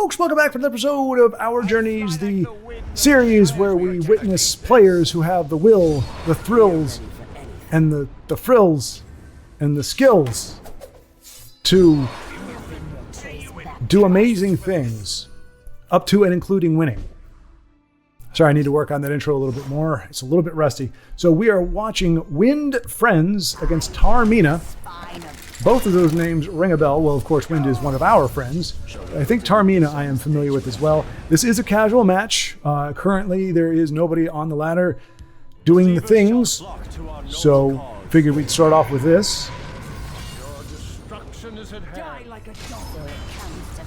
folks, welcome back to another episode of Our Journeys, the series where we witness players who have the will, the thrills, and the frills, and the skills to do amazing things, up to and including winning. Sorry, I need to work on that intro a little bit more. It's a little bit rusty. So we are watching Wind Friends against Taormina. Both of those names ring a bell. Well, of course, Wind is one of our friends. I think Taormina I am familiar with as well. This is a casual match. Currently, there is nobody on the ladder doing the things. So figured we'd start off with this.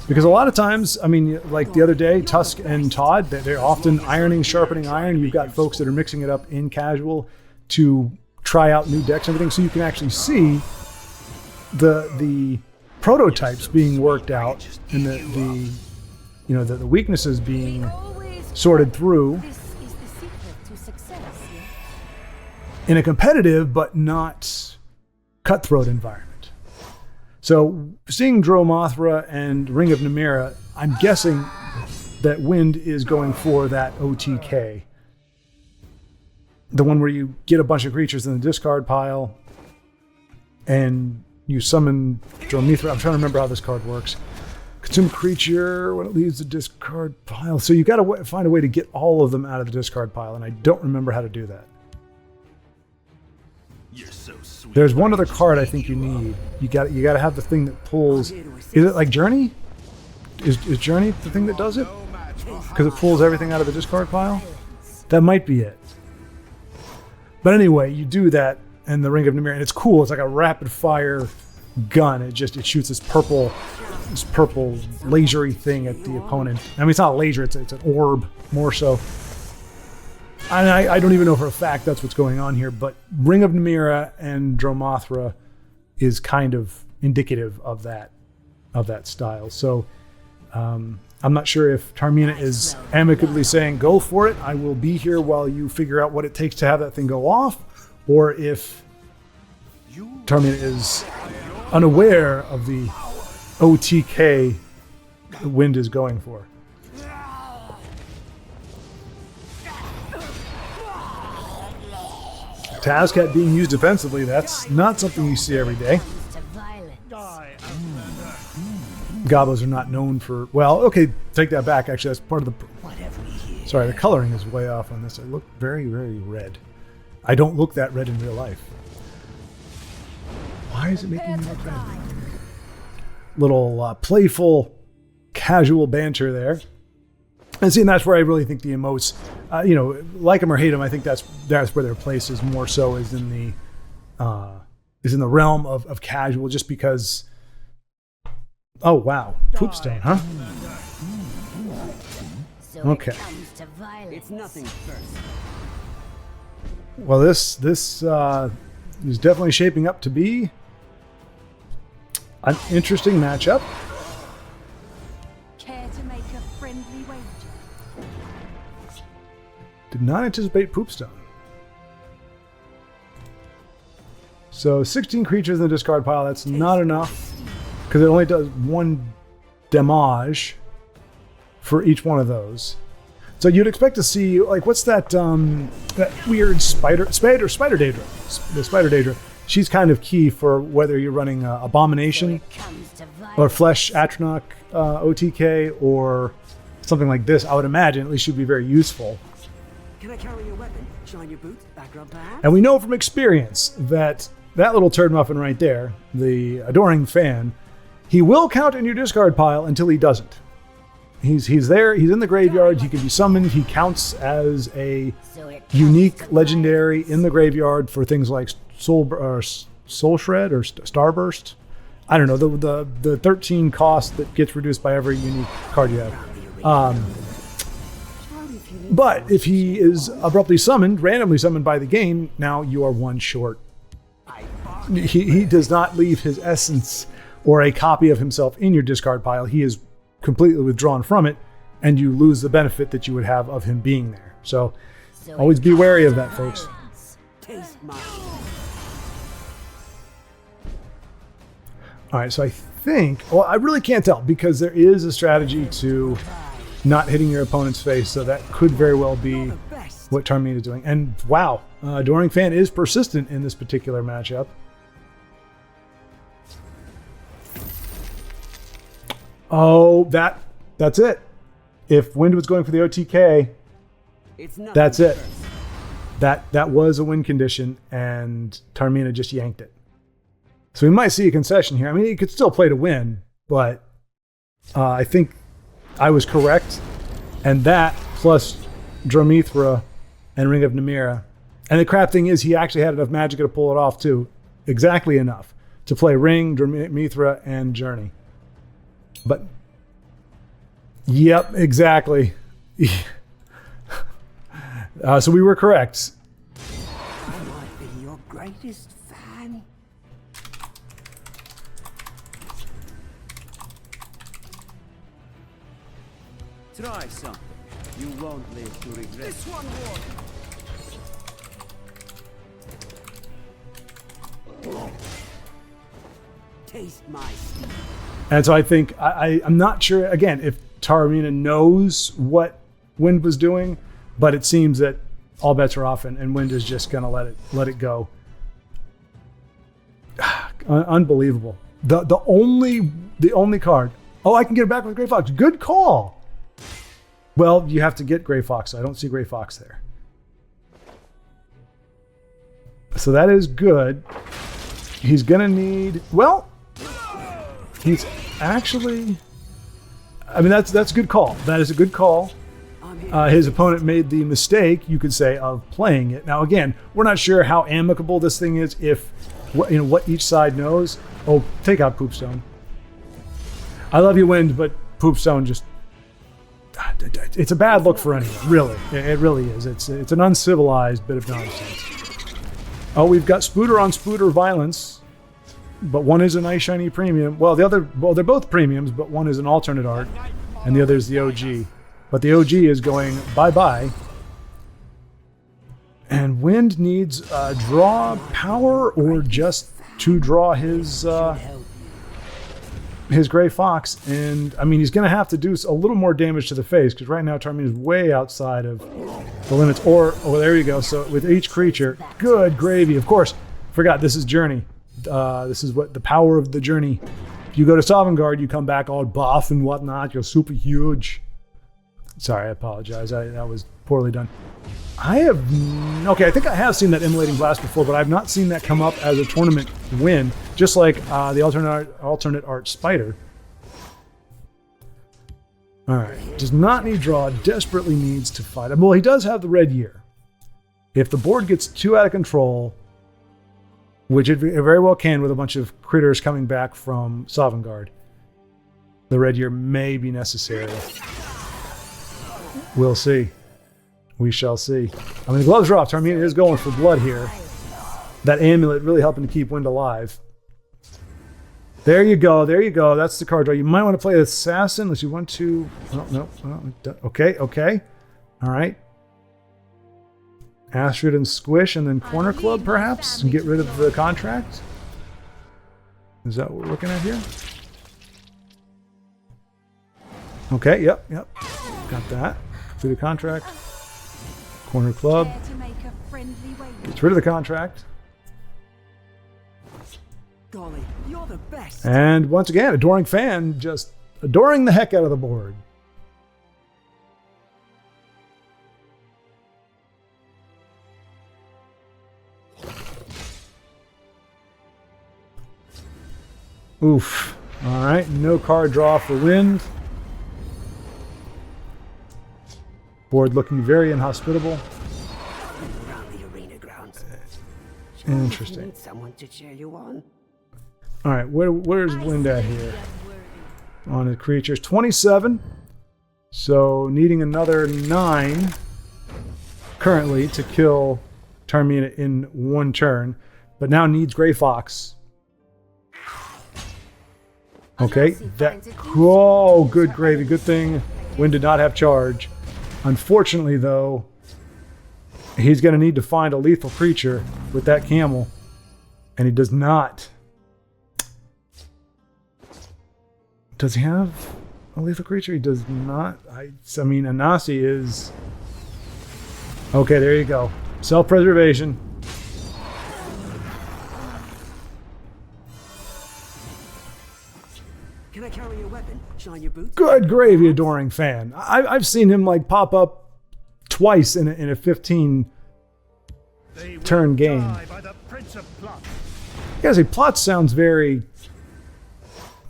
Because a lot of times, I mean, like the other day, Tusk and Todd, they're often ironing, sharpening iron. You've got folks that are mixing it up in casual to try out new decks and everything, so you can actually see the prototypes being worked out and the weaknesses being sorted through in a competitive but not cutthroat environment. So seeing Dromothra and Ring of Namira, I'm guessing that Wind is going for that OTK. The one where you get a bunch of creatures in the discard pile and you summon Dromothra. I'm trying to remember how this card works. Consume creature when it leaves the discard pile. So you got to find a way to get all of them out of the discard pile, and I don't remember how to do that. You're so sweet. There's one other card I think you need. You got to have the thing that pulls. Is it like Journey? Is Journey the thing that does it? Because it pulls everything out of the discard pile? That might be it. But anyway, you do that, and the Ring of Namira, and it's cool. It's like a rapid fire gun. It shoots this purple lasery thing at the opponent. I mean, it's not a laser, it's an orb more so. And I don't even know for a fact that's what's going on here, but Ring of Namira and Dromothra is kind of indicative of that style. So I'm not sure if Taormina is amicably saying, go for it, I will be here while you figure out what it takes to have that thing go off, or if Taormina is unaware of the OTK the Wind is going for. Tazcat being used defensively, that's not something you see every day. Gobos are not known for... Well, okay, take that back. Actually, that's part of the... Sorry, the coloring is way off on this. I look very, very red. I don't look that red in real life. Why is it making me look red? Little playful, casual banter there. And see, and that's where I really think the emotes, like them or hate them, I think that's where their place is more so is in the realm of casual, just because. Oh wow, Poopstone, huh? Okay. It's nothing first. Well, this is definitely shaping up to be an interesting matchup. Care to make a friendly wager? Did not anticipate Poopstone. So 16 creatures in the discard pile, that's not enough, because it only does one damage for each one of those. So you'd expect to see, like, what's that weird spider Daedra? The spider Daedra. She's kind of key for whether you're running Abomination or Flesh Atronach OTK or something like this. I would imagine at least she'd be very useful. Can I carry your weapon? Shine your boot? Back rub perhaps? And we know from experience that little turd muffin right there, the adoring fan, he will count in your discard pile until he doesn't. He's there, he's in the graveyard, he can be summoned, he counts as a unique legendary in the graveyard for things like Soul Shred or Starburst. I don't know, the 13 cost that gets reduced by every unique card you have. But if he is abruptly summoned, randomly summoned by the game, now you are one short. He does not leave his essence or a copy of himself in your discard pile. He is completely withdrawn from it, and you lose the benefit that you would have of him being there. So always be wary of that, folks. Taste mine. All right, so I think, well, I really can't tell because there is a strategy to not hitting your opponent's face, so that could very well be what Tarmina is doing. And wow, Adoring Fan is persistent in this particular matchup. Oh, that's it. If Wind was going for the OTK, that's it. That was a win condition, and Tarmina just yanked it. So we might see a concession here. I mean, he could still play to win, but I think I was correct. And that plus Dromithra and Ring of Namira. And the crap thing is he actually had enough magic to pull it off too. Exactly enough to play Ring, Dromithra, and Journey. But, yep, exactly. So we were correct. I might be your greatest fan. Try something. You won't live to regret. This one won. Taste my steel. And so I think, I'm not sure, again, if Tarmina knows what Wind was doing, but it seems that all bets are off and Wind is just going to let it go. Unbelievable. The only card. Oh, I can get it back with Gray Fox. Good call. Well, you have to get Gray Fox. I don't see Gray Fox there. So that is good. He's going to need, well, he's actually, I mean, that's a good call. That is a good call. His opponent made the mistake, you could say, of playing it. Now, again, we're not sure how amicable this thing is, if what each side knows. Oh, take out Poopstone. I love you, Wind, but Poopstone just, it's a bad look for anyone, really. It really is. It's an uncivilized bit of nonsense. Oh, we've got Spooter on Spooter violence, but one is a nice shiny premium. Well, they're both premiums, but one is an alternate art, and the other is the OG. But the OG is going bye-bye. And Wind needs draw power or just to draw his Gray Fox. And, I mean, he's going to have to do a little more damage to the face because right now Tarmina is way outside of the limits. Or, oh, there you go. So with each creature, good gravy. Of course, forgot this is Journey. This is what the power of the Journey. If you go to Sovngarde, you come back all buff and whatnot. You're super huge. Sorry, I apologize. That was poorly done. I think I have seen that Immolating Blast before, but I've not seen that come up as a tournament win, just like the alternate art Spider. All right, does not need draw, desperately needs to fight. Well, he does have the Red Year. If the board gets too out of control, which it very well can with a bunch of critters coming back from Sovngarde, the Red Year may be necessary. We'll see. We shall see. I mean, the gloves are off. Tarmina is going for blood here. That amulet really helping to keep Wind alive. There you go. There you go. That's the card draw. You might want to play Assassin unless you want to. Oh, no. Okay. All right. Astrid and Squish and then Corner Club perhaps and get rid of the contract. Is that what we're looking at here? Okay. Yep. Got that. Through the contract. Corner Club. Gets rid of the contract. Golly, you're the best. And once again, Adoring Fan just adoring the heck out of the board. Oof. All right, no card draw for Wind. Board looking very inhospitable. Around the arena grounds. Interesting. You need someone to cheer you on. All right, where's Wind at here? On his creatures, 27. So needing another 9 currently to kill Tarmina in one turn, but now needs Gray Fox. Okay, good gravy. Good thing Wind did not have charge. Unfortunately, though, he's going to need to find a lethal creature with that camel, and he does not. Does he have a lethal creature? He does not. I mean, Anasi is... Okay, there you go. Self-preservation. Can I carry your weapon? Shine your boots? Good gravy, adoring fan. I've seen him like pop up twice in a 15 turn game. Yeah, see, plot sounds very...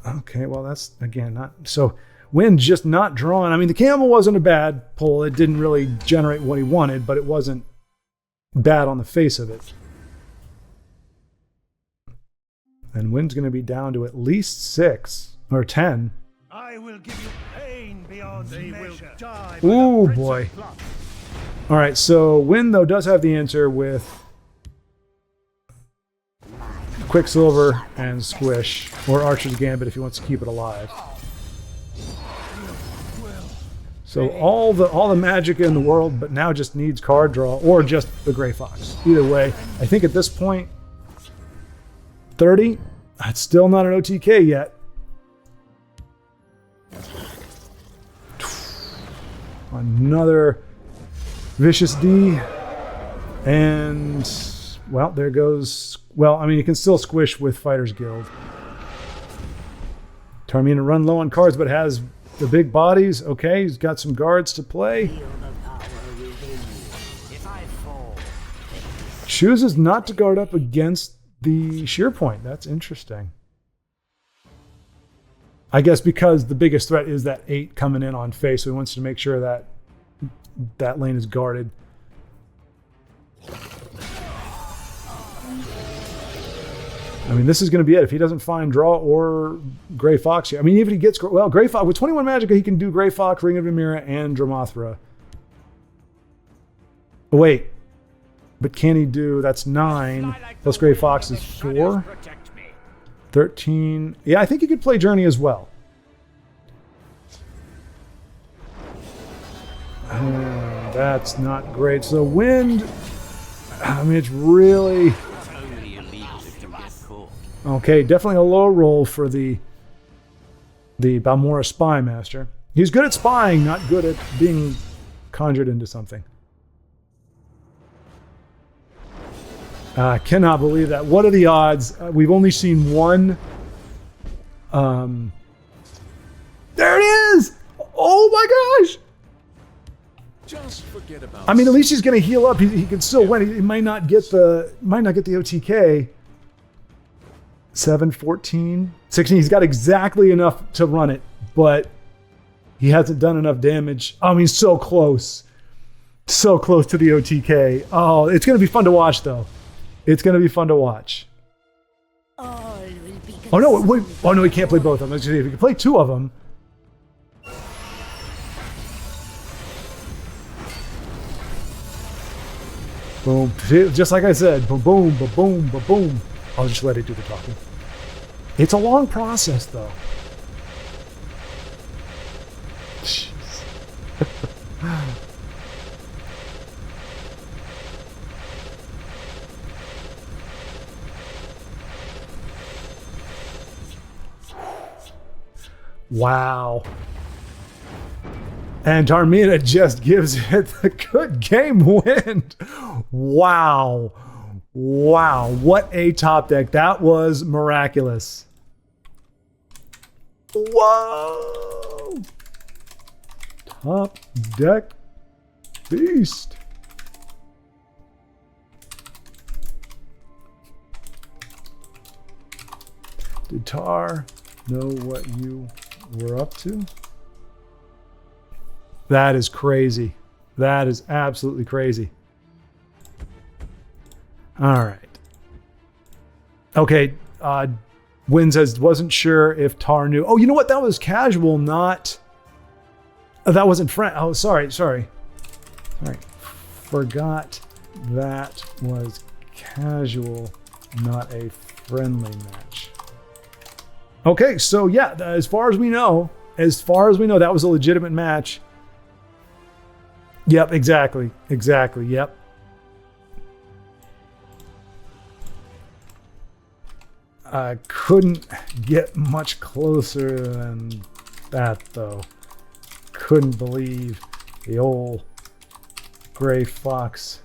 Okay, well, that's, again, not... So, Wind just not drawn. I mean, the camel wasn't a bad pull. It didn't really generate what he wanted, but it wasn't bad on the face of it. And Wind's going to be down to at least 6 or 10. I will give you pain beyond measure. Ooh, boy. All right, so Wind, though, does have the answer with Quicksilver and Squish, or Archer's Gambit if he wants to keep it alive. So all the magic in the world, but now just needs card draw or just the Gray Fox. Either way, I think at this point, 30, it's still not an OTK yet. Another Vicious D, and well, there goes. Well, I mean, you can still squish with Fighters Guild. Tarmina run low on cards, but has the big bodies. Okay, he's got some guards to play. Chooses not to guard up against the shear point. That's interesting. I guess because the biggest threat is that 8 coming in on face, so he wants to make sure that that lane is guarded. I mean, this is going to be it. If he doesn't find draw or Gray Fox here. I mean, even if he gets... Well, Gray Fox... With 21 Magicka, he can do Gray Fox, Ring of Emira, and Dramathra. Oh, wait. But can he do... That's 9. Plus Gray Fox is 4. 13. Yeah, I think he could play Journey as well. That's not great. So Wind... I mean, it's really... Okay, definitely a low roll for the Balmora Spy Master. He's good at spying, not good at being conjured into something. I cannot believe that. What are the odds? We've only seen one. There it is! Oh my gosh! Just forget about. I mean, at least he's going to heal up. He can still win. He might not get the OTK. 7, 14, 16. He's got exactly enough to run it, but he hasn't done enough damage. I mean, so close. So close to the OTK. Oh, it's going to be fun to watch, though. It's going to be fun to watch. All will be Oh, no. Wait. Oh, no, he can't play both of them. Let's see if he can play 2 of them. Boom. Just like I said. Boom, boom, boom, boom, boom, boom. I'll just let it do the talking. It's a long process, though. Jeez. Wow. And Tarmina just gives it the good game win. Wow. Wow, what a top deck. That was miraculous. Whoa! Top deck beast. Did Tar know what you were up to? That is crazy. That is absolutely crazy. All right. Okay. Win says, wasn't sure if Tar knew. Oh, you know what? That was casual, not... that wasn't friend. Oh, sorry. All right. Forgot that was casual, not a friendly match. Okay, so yeah, as far as we know, that was a legitimate match. Yep, exactly. Yep. I couldn't get much closer than that, though. Couldn't believe the old gray fox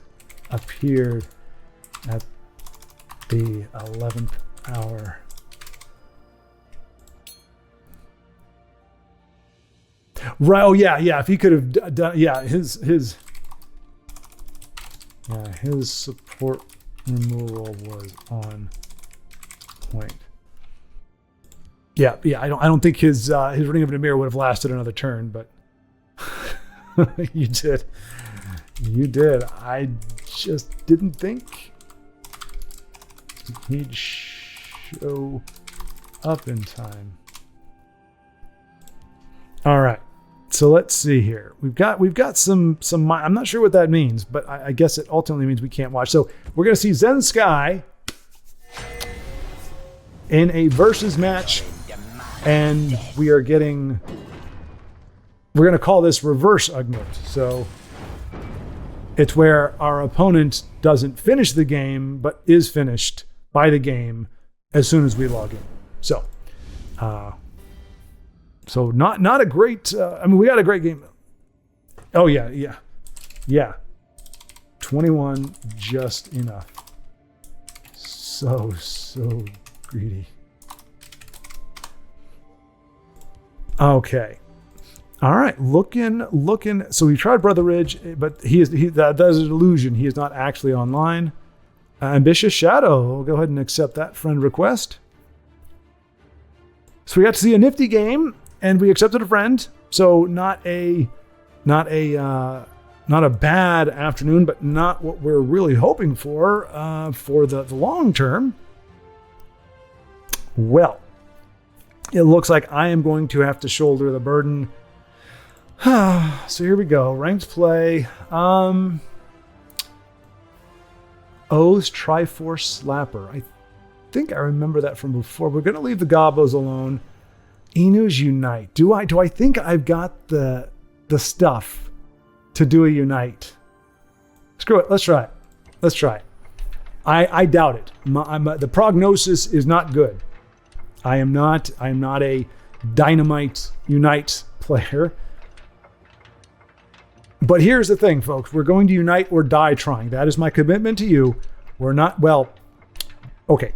appeared at the 11th hour. Right. Oh yeah. If he could have done, his support removal was on point. Yeah. I don't think his Ring of Namir would have lasted another turn, but you did. I just didn't think he'd show up in time. All right. So let's see here. We've got some. I'm not sure what that means, but I guess it ultimately means we can't watch. So we're going to see Zen Sky in a versus match, and we're going to call this reverse Ugnut. So it's where our opponent doesn't finish the game, but is finished by the game as soon as we log in. So. So not a great. We got a great game. Oh yeah. 21 just enough. So greedy. Okay. All right. Looking. So we tried Brother Ridge, but that is an illusion. He is not actually online. Ambitious Shadow. We'll go ahead and accept that friend request. So we got to see a nifty game. And we accepted a friend, so not a bad afternoon, but not what we're really hoping for the long term. Well, it looks like I am going to have to shoulder the burden. So here we go. Ranked play. O's Triforce Slapper. I think I remember that from before. We're going to leave the Gobos alone. Enu's Unite. Do I think I've got the stuff to do a Unite? Screw it. Let's try it. I doubt it. The prognosis is not good. I am not a Dynamite Unite player. But here's the thing, folks. We're going to unite or die trying. That is my commitment to you. We're not, okay.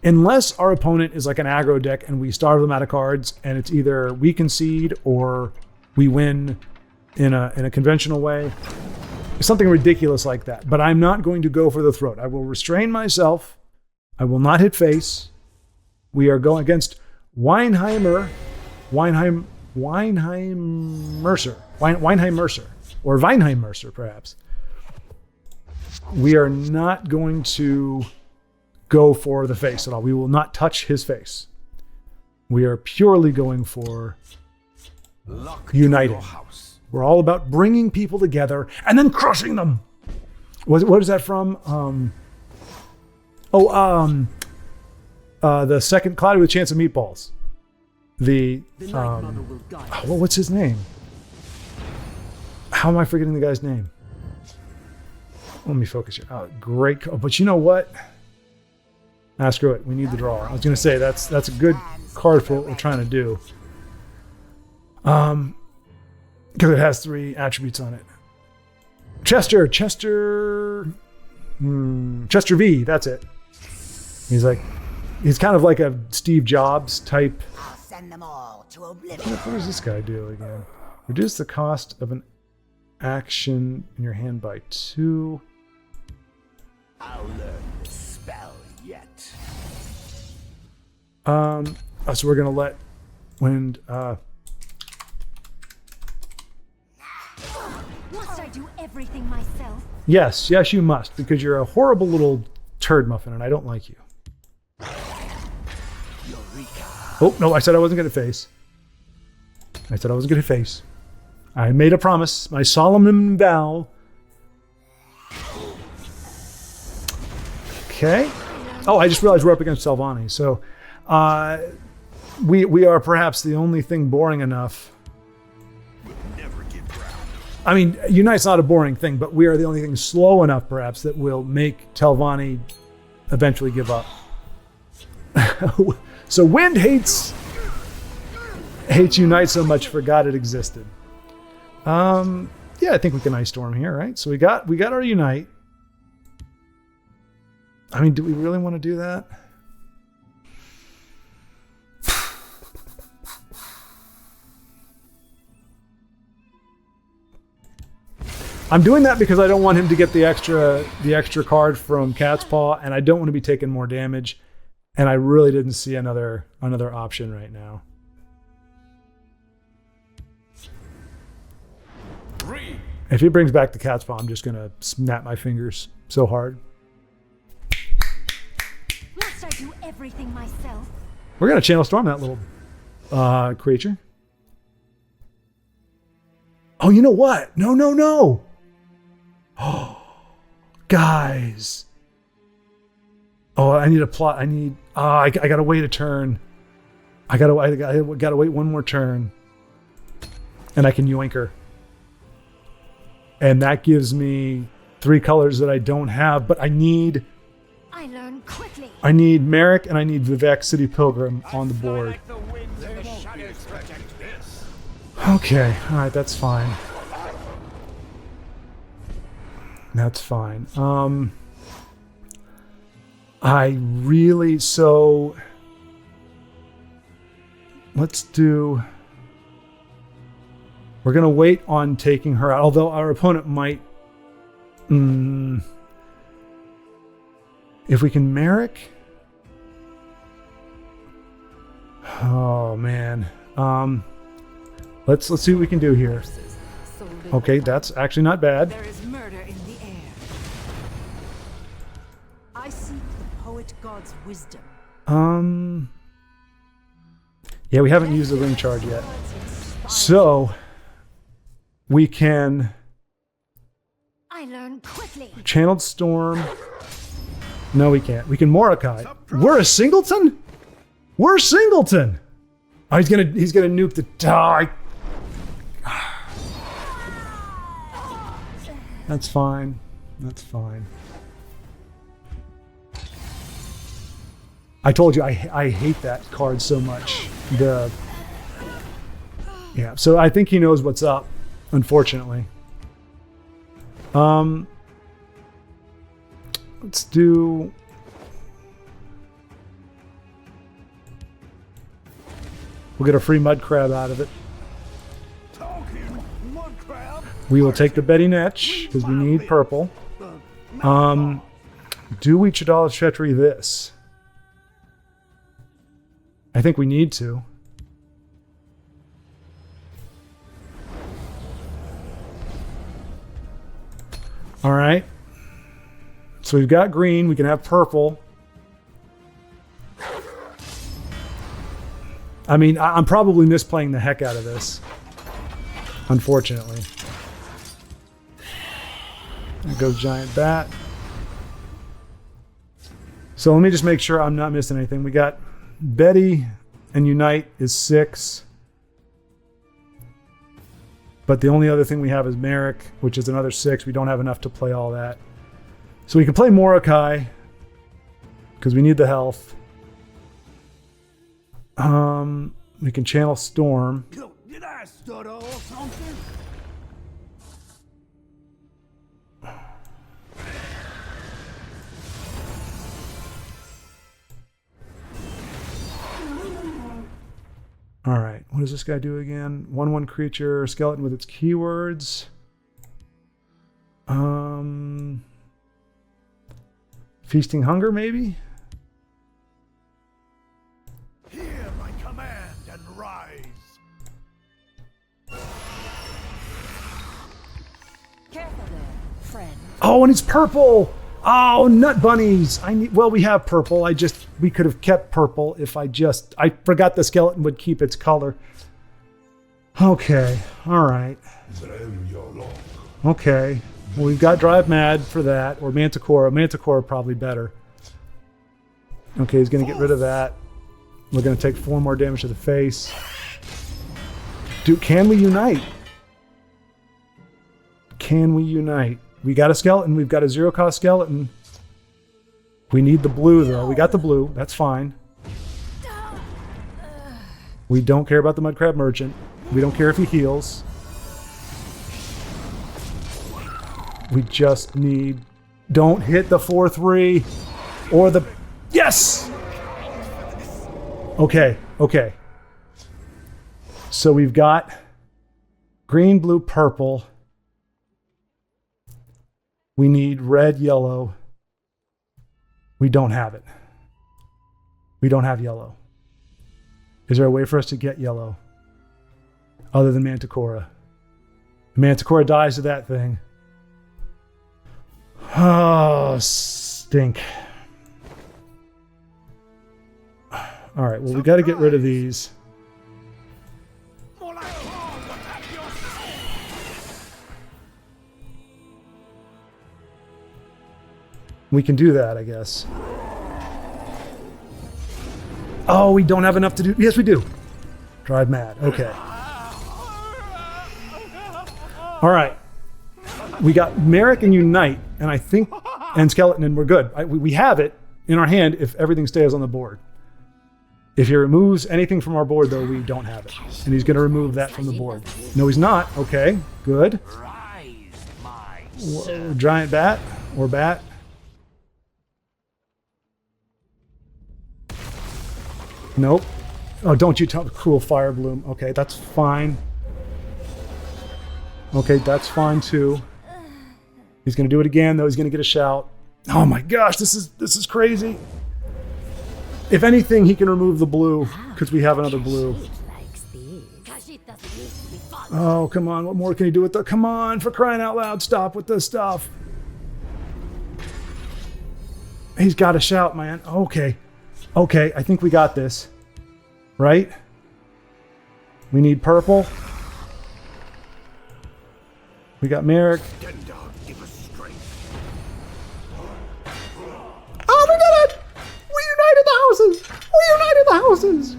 Unless our opponent is like an aggro deck and we starve them out of cards and it's either we concede or we win in a conventional way. Something ridiculous like that. But I'm not going to go for the throat. I will restrain myself. I will not hit face. We are going against Weinheim Mercer, or Weinheim Mercer, perhaps. We are not going to go for the face at all. We will not touch his face. We are purely going for uniting. We're all about bringing people together and then crushing them. What is that from? The second Cloudy with Chance of Meatballs. What's his name? How am I forgetting the guy's name? Let me focus here. Great. But you know what? Screw it. We need the draw. I was going to say that's a good card for what we're trying to do. Because it has 3 attributes on it. Chester V. That's it. He's kind of like a Steve Jobs type. I'll send them all to oblivion. What does this guy do again? Reduce the cost of an action in your hand by 2. I'll learn the spell yet. So we're gonna let Wind. Must I do everything myself? Yes, you must, because you're a horrible little turd muffin, and I don't like you. Oh no! I said I wasn't gonna face. I made a promise, my solemn vow. Okay. Oh, I just realized we're up against Salvani. So we are perhaps the only thing boring enough. I mean, Unite's not a boring thing, but we are the only thing slow enough, perhaps, that will make Telvanni eventually give up. So Wind hates Unite so much, forgot it existed. Yeah, I think we can Ice Storm here, right? So we got our Unite. I mean, do we really want to do that? I'm doing that because I don't want him to get the extra card from Cat's Paw, and I don't want to be taking more damage. And I really didn't see another option right now. If he brings back the Cat's Paw, I'm just gonna snap my fingers so hard. Must I do everything myself? We're gonna Channel Storm that little creature. Oh, you know what? No. Oh, guys. Oh, I need a plot. I gotta wait a turn. I gotta wait one more turn, and I can yoink her. And that gives me 3 colors that I don't have, but I need quickly. I need Merrick and I need Vivek City Pilgrim on the board. Okay, all right, that's fine. That's fine. Let's do. We're gonna wait on taking her out, although our opponent might. If we can Merrick. Oh man. Let's see what we can do here. Okay, that's actually not bad. There is murder in the air. I seek the poet god's wisdom. Yeah, we haven't used the ring charge yet. So we can Channeled Storm. No, we can't. We can Mordecai. We're a singleton? We're singleton. Oh, he's gonna nuke the die. That's fine. That's fine. I told you I hate that card so much. Yeah, so I think he knows what's up, unfortunately. Let's do. We'll get a free mud crab out of it. We will take the Betty Netch because we need purple. Do we Chadala's Treachery this? I think we need to. All right. So we've got green. We can have purple. I mean, I'm probably misplaying the heck out of this, unfortunately. There goes Giant Bat. So let me just make sure I'm not missing anything. We got Betty and Unite is 6. But the only other thing we have is Merrick, which is another 6. We don't have enough to play all that. So we can play Mordecai because we need the health. We can Channel Storm. Did I stutter or something? All right, what does this guy do again? 1/1 creature, skeleton with its keywords. Feasting Hunger, maybe? Hear my command and rise. Careful there, friend. Oh, and it's purple! Oh, nut bunnies! Well, we have purple. We could have kept purple if I forgot the skeleton would keep its color. Okay, all right. Okay, well, we've got Drive Mad for that, or Manticore. Manticore probably better. Okay, he's gonna get rid of that. We're gonna take 4 more damage to the face. Dude, can we unite? Can we unite? We got a skeleton. We've got a 0-cost skeleton. We need the blue, though. We got the blue. That's fine. We don't care about the Mudcrab Merchant. We don't care if he heals. We just need... Don't hit the 4-3 or the... Yes! Okay, okay. So we've got green, blue, purple. We need red, yellow. We don't have it. We don't have yellow. Is there a way for us to get yellow other than Manticora? Manticora dies to that thing. Oh, stink. All right, well, we got to get rid of these. We can do that, I guess. Oh, we don't have enough to do. Yes, we do. Drive mad. Okay. All right. We got Merrick and Unite, and I think, and Skeleton, and we're good. We have it in our hand if everything stays on the board. If he removes anything from our board, though, we don't have it. And he's going to remove that from the board. No, he's not. Okay, good. Giant bat or bat. Nope. Oh, don't you tell cruel fire bloom. Okay, that's fine. Okay, that's fine too. He's gonna do it again, though. He's gonna get a shout. Oh my gosh, this is crazy. If anything, he can remove the blue because we have another blue. Oh, come on. What more can he do with the... Come on, for crying out loud. Stop with this stuff. He's got a shout, man. Okay. Okay, I think we got this. Right? We need purple. We got Merrick. Oh, we did it! We united the houses! We united the houses!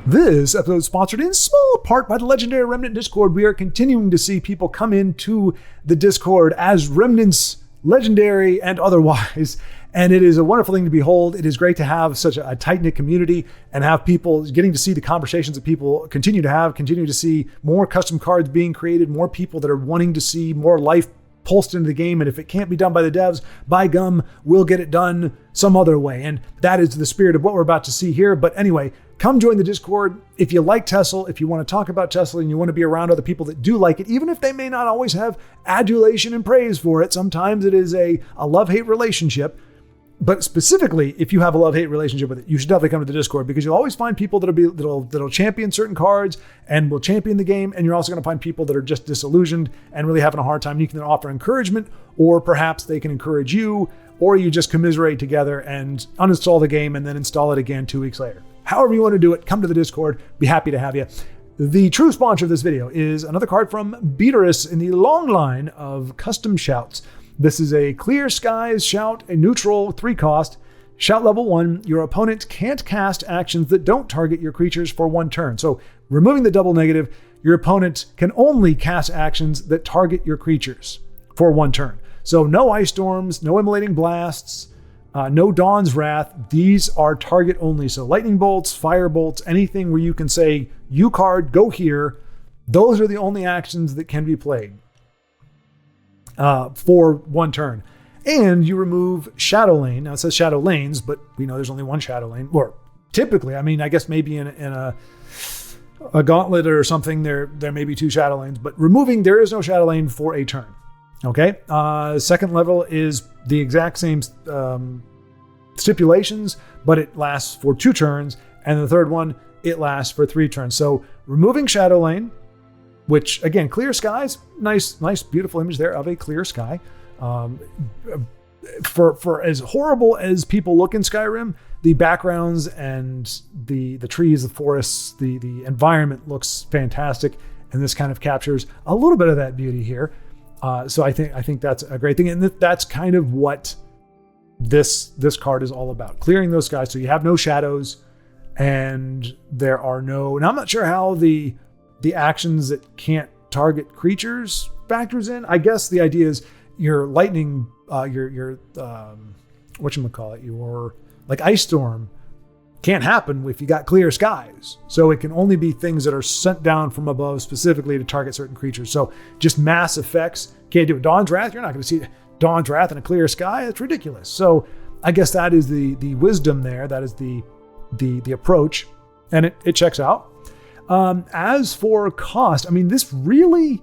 This episode is sponsored in small part by the Legendary Remnant Discord. We are continuing to see people come into the Discord as Remnants, legendary and otherwise. And it is a wonderful thing to behold. It is great to have such a tight-knit community and have people getting to see the conversations that people continue to see more custom cards being created, more people that are wanting to see more life pulsed into the game. And if it can't be done by the devs, by gum, we'll get it done some other way. And that is the spirit of what we're about to see here. But anyway, come join the Discord. If you like TESL, if you want to talk about TESL and you want to be around other people that do like it, even if they may not always have adulation and praise for it, sometimes it is a love-hate relationship. But specifically, if you have a love-hate relationship with it, you should definitely come to the Discord because you'll always find people that'll champion certain cards and will champion the game. And you're also going to find people that are just disillusioned and really having a hard time. You can offer encouragement, or perhaps they can encourage you, or you just commiserate together and uninstall the game and then install it again 2 weeks later. However you want to do it, come to the Discord. Be happy to have you. The true sponsor of this video is another card from Beaterus in the long line of custom shouts. This is a Clear Skies shout, a neutral 3-cost. Shout level 1, your opponent can't cast actions that don't target your creatures for 1 turn. So removing the double negative, your opponent can only cast actions that target your creatures for 1 turn. So no Ice Storms, no Immolating Blasts, no Dawn's Wrath. These are target only. So Lightning Bolts, Fire Bolts, anything where you can say, you card, go here. Those are the only actions that can be played for 1 turn. And you remove Shadow Lane. Now it says Shadow Lanes, but we know there's only 1 Shadow Lane. Or typically, I mean, I guess maybe in a Gauntlet or something, there may be 2 Shadow Lanes. But removing, there is no Shadow Lane for a turn. Okay. Second level is the exact same stipulations, but it lasts for 2 turns. And the third one, it lasts for 3 turns. So removing Shadow Lane, which again, Clear Skies, nice, beautiful image there of a clear sky. For as horrible as people look in Skyrim, the backgrounds and the trees, the forests, the environment looks fantastic, and this kind of captures a little bit of that beauty here. So I think that's a great thing, and that's kind of what this card is all about: clearing those skies so you have no shadows, and there are no. And I'm not sure how the actions that can't target creatures factors in. I guess the idea is your lightning, your whatchamacallit, your like Ice Storm can't happen if you got clear skies. So it can only be things that are sent down from above specifically to target certain creatures. So just mass effects can't do it. Dawn's Wrath, you're not going to see Dawn's Wrath in a clear sky. It's ridiculous. So I guess that is the wisdom there. That is the approach, and it checks out. As for cost, I mean, this really,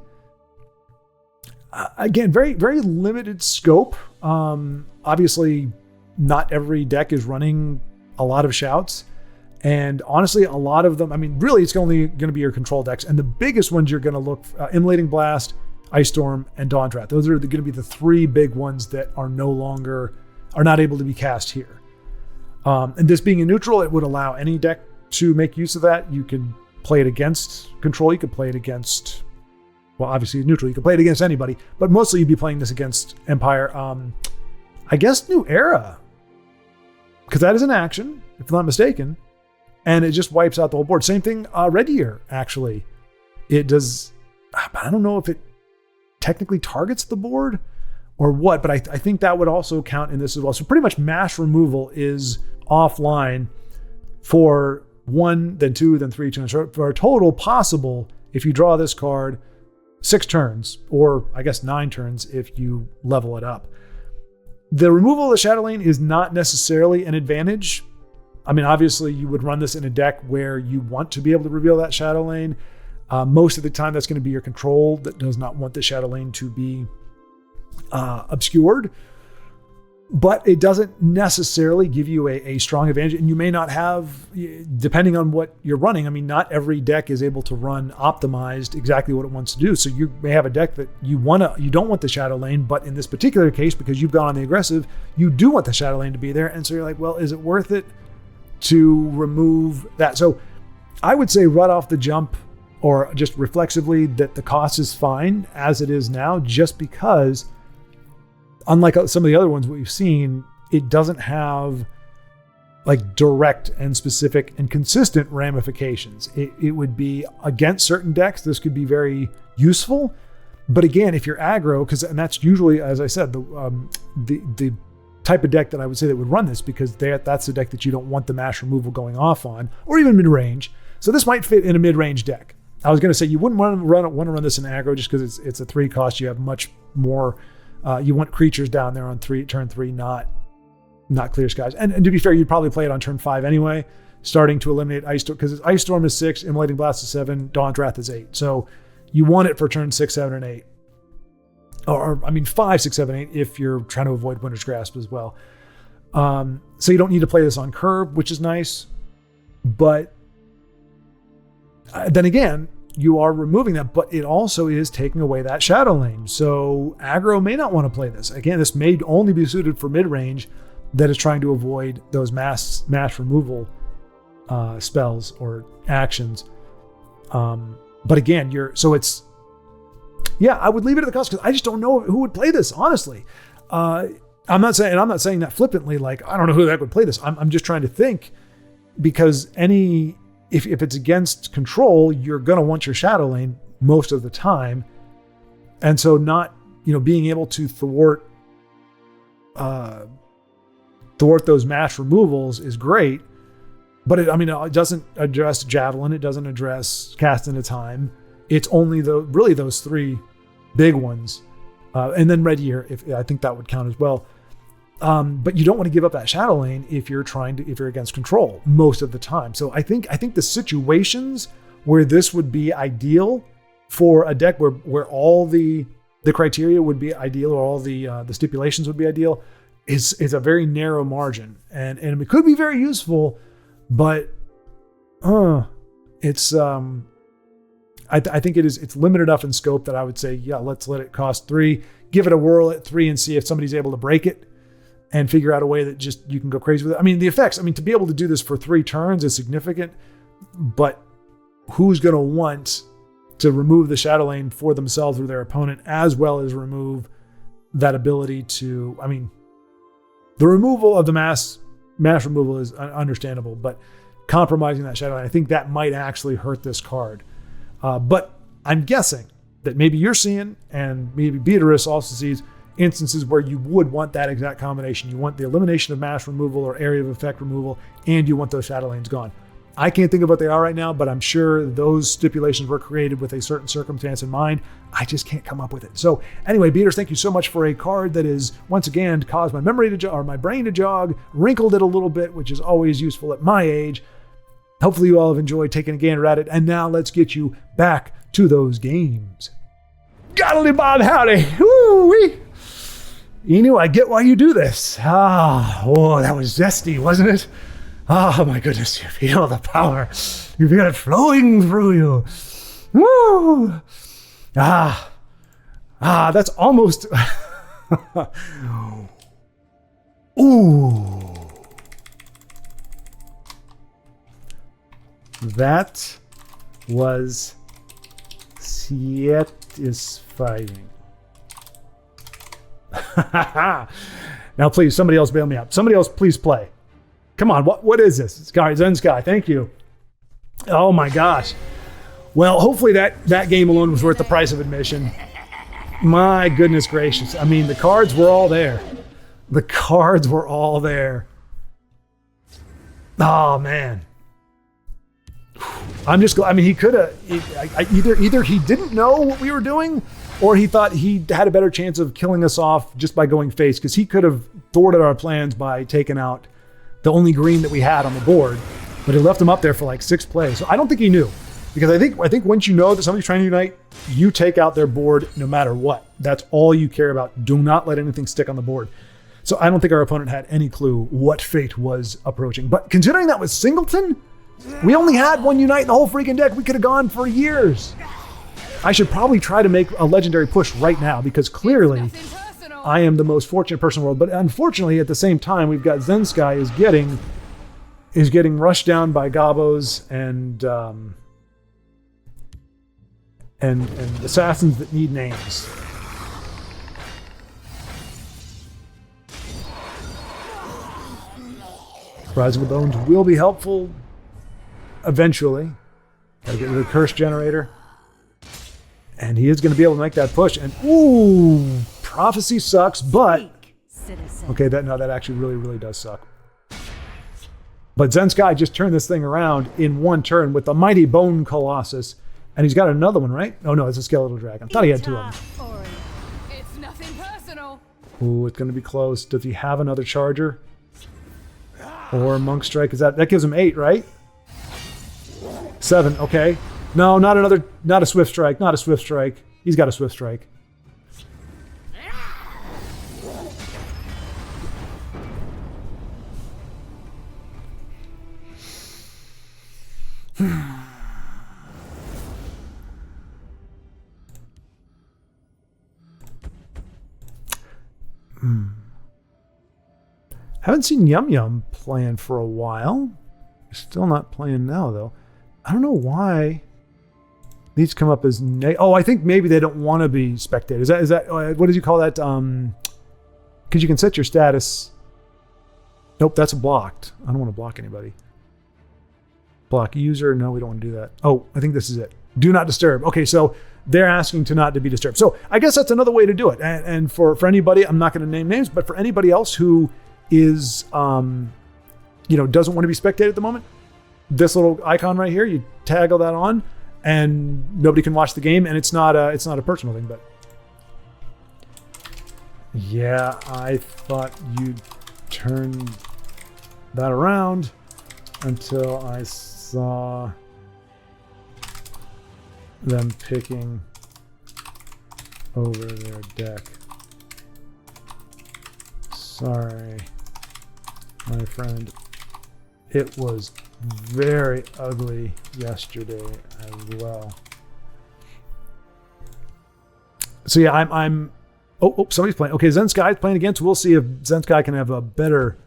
again, very, very limited scope. Obviously, not every deck is running a lot of shouts. And honestly, a lot of them, I mean, really, it's only going to be your control decks. And the biggest ones you're going to look, Immolating Blast, Ice Storm, and Dawn's Wrath. Those are going to be the three big ones that are not able to be cast here. And this being a neutral, it would allow any deck to make use of that. You can play it against control. You could play it against, well, obviously neutral. You could play it against anybody, but mostly you'd be playing this against Empire. I guess New Era, because that is an action, if I'm not mistaken, and it just wipes out the whole board. Same thing, Red Year, actually. It does, I don't know if it technically targets the board or what, but I think that would also count in this as well. So pretty much mass removal is offline for 1, then 2, then 3 turns. For a total possible, if you draw this card, 6 turns, or I guess 9 turns if you level it up. The removal of the Shadow Lane is not necessarily an advantage. I mean, obviously you would run this in a deck where you want to be able to reveal that Shadow Lane. Most of the time that's going to be your control that does not want the Shadow Lane to be obscured. But it doesn't necessarily give you a strong advantage, and you may not have, depending on what you're running. I mean, not every deck is able to run optimized exactly what it wants to do. So you may have a deck that you don't want the Shadow Lane, but in this particular case, because you've gone on the aggressive, you do want the Shadow Lane to be there. And so you're like, well, is it worth it to remove that? So I would say right off the jump, or just reflexively, that the cost is fine as it is now, just because unlike some of the other ones we've seen, it doesn't have like direct and specific and consistent ramifications. It would be against certain decks. This could be very useful. But again, if you're aggro, and that's usually, as I said, the type of deck that I would say that would run this, because that's the deck that you don't want the mash removal going off on, or even mid-range. So this might fit in a mid-range deck. I was going to say you wouldn't want to run this in aggro just because it's a 3 cost. You have much more. You want creatures down there on turn 3, not clear skies. And to be fair, you'd probably play it on turn 5 anyway, starting to eliminate Ice Storm, because Ice Storm is 6, Immolating Blast is 7, Dawn's Wrath is 8. So you want it for turn 6, 7, and 8. Or 5, 6, 7, 8 if you're trying to avoid Winter's Grasp as well. So you don't need to play this on curve, which is nice. But then again, you are removing that, but it also is taking away that Shadow Lane. So aggro may not want to play this. Again, this may only be suited for mid-range that is trying to avoid those mass removal spells or actions. But again, I would leave it at the cost, because I just don't know who would play this, honestly. I'm not saying that flippantly, like, I don't know who that would play this. I'm just trying to think, because if it's against control, you're going to want your Shadow Lane most of the time. And so not, being able to thwart those mash removals is great. But it doesn't address Javelin. It doesn't address Cast in a Time. It's only those 3 big ones. And then Red Year, I think that would count as well. But you don't want to give up that Shadow Lane if you're against control most of the time. So I think the situations where this would be ideal for a deck where all the criteria would be ideal, or all the stipulations would be ideal, is a very narrow margin, and it could be very useful, but it's I think it's limited enough in scope that I would say, yeah, let's let it cost 3, give it a whirl at 3, and see if somebody's able to break it and figure out a way that just you can go crazy with it. The effects, to be able to do this for 3 turns is significant, but who's going to want to remove the Shadow Lane for themselves or their opponent, as well as remove that ability to, the removal of the mass removal is understandable, but compromising that Shadow Lane, I think that might actually hurt this card. But I'm guessing that maybe you're seeing, and maybe Beatrice also sees, instances where you would want that exact combination. You want the elimination of mass removal or area of effect removal, and you want those shadow lanes gone. I can't think of what they are right now, but I'm sure those stipulations were created with a certain circumstance in mind. I just can't come up with it. So anyway, Beaters, thank you so much for a card that is, once again, caused my memory to jog, or my brain to jog, wrinkled it a little bit, which is always useful at my age. Hopefully you all have enjoyed taking a gander at it. And now let's get you back to those games. Golly Bob howdy. Woo-wee. Enu, I get why you do this. Oh, that was zesty, wasn't it? Oh my goodness, you feel the power. You feel it flowing through you. Woo! That's almost... Ooh. That was satisfying. Now please, somebody else bail me out. Somebody else please play. Come on, what is this? Sky, Zen Sky, thank you. Oh my gosh. Well, hopefully that game alone was worth the price of admission. My goodness gracious. I mean, the cards were all there. The cards were all there. Oh man. I'm just, I mean, he could have, either he didn't know what we were doing, or he thought he had a better chance of killing us off just by going face, because he could have thwarted our plans by taking out the only green that we had on the board, but he left them up there for like 6 plays. So I don't think he knew, because I think once you know that somebody's trying to unite, you take out their board no matter what. That's all you care about. Do not let anything stick on the board. So I don't think our opponent had any clue what fate was approaching. But considering that was Singleton, we only had one unite in the whole freaking deck. We could have gone for years. I should probably try to make a legendary push right now, because clearly I am the most fortunate person in the world. But unfortunately, at the same time, we've got Zen Sky is getting rushed down by Gobos and assassins that need names. Rising of the Bones will be helpful eventually. Gotta get rid of the curse generator. And he is going to be able to make that push. And ooh, Prophecy sucks, but okay, that actually really does suck. But Zen Sky just turned this thing around in one turn with the mighty Bone Colossus. And he's got another one, right? Oh no, it's a Skeletal Dragon. I thought he had 2 of them. It's nothing personal. Ooh, it's going to be close. Does he have another Charger? Or Monk Strike? Is that gives him 8, right? 7, okay. No, not a Swift Strike, not a Swift Strike. He's got a Swift Strike. Haven't seen Yum Yum playing for a while. Still not playing now though. I don't know why these come up as oh, I think maybe they don't want to be spectators. Is that what did you call that? Because you can set your status. Nope, that's blocked. I don't want to block anybody. Block user. No, we don't want to do that. Oh, I think this is it. Do not disturb. Okay, so they're asking to not to be disturbed. So I guess that's another way to do it. And for anybody, I'm not going to name names, but for anybody else who is, doesn't want to be spectated at the moment, this little icon right here, you toggle that on, and nobody can watch the game, and it's not a personal thing, but yeah, I thought you'd turn that around until I saw them picking over their deck. Sorry, my friend. It was very ugly yesterday as well. So yeah, I'm oh, somebody's playing. Okay, Zen Sky's playing again, so we'll see if Zen Sky can have a better